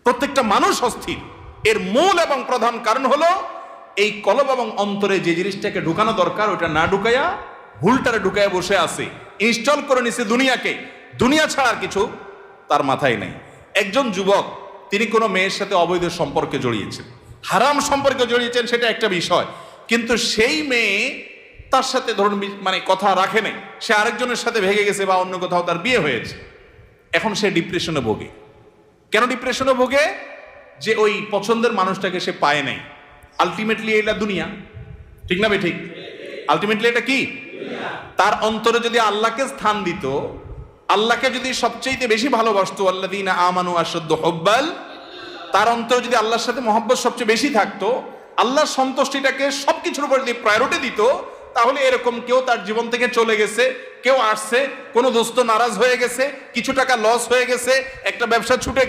প্রত্যেকটা মানুষ অস্থির। এর মূল এবং প্রধান কারণ হলো এই কলব এবং অন্তরে যে জিনিসটাকে ঢুকানো দরকার ওটা না ঢুকাইয়া ভুলটারে ঢুকাইয়া বসে আছে, ইনস্টল করে নিছে দুনিয়াকে। দুনিয়া ছাড়ার কিছু তার মাথায় নেই। একজন যুবক তিনি কোনো মেয়ের সাথে অবৈধ সম্পর্কে জড়িয়েছেন, হারাম সম্পর্কে জড়িয়েছেন, সেটা একটা বিষয়, কিন্তু সেই মেয়ে তার সাথে ধরুন মানে কথা রাখে নাই, সে আরেকজনের সাথে ভেগে গেছে বা অন্য কোথাও তার বিয়ে হয়েছে। এখন সে ডিপ্রেশনে ভোগে। কেন ডিপ্রেশনে ভোগে? যে ওই পছন্দের মানুষটাকে সে পায় নাই। আলটিমেটলি এটা দুনিয়া, ঠিক না ভাই? ঠিক। আলটিমেটলি এটা কি? তার অন্তরে যদি আল্লাহকে স্থান দিত, আল্লাহকে যদি সবচেয়ে বেশি ভালোবাসতো, আল্লাযীনা আমানু আশাদ্দু হুব্বাল, তার অন্তরে যদি আল্লাহর সাথে মহব্বত সবচেয়ে বেশি থাকতো, আল্লাহর সন্তুষ্টিটাকে সবকিছুর উপর যদি প্রায়োরিটি দিত, তাহলে এরকম কেউ তার জীবন থেকে চলে গেছে, কেউ আসছে, কোনো দোস্ত নারাজ হয়ে গেছে, কিছু টাকা লস হয়ে গেছে, একটা ব্যবসা ছুটে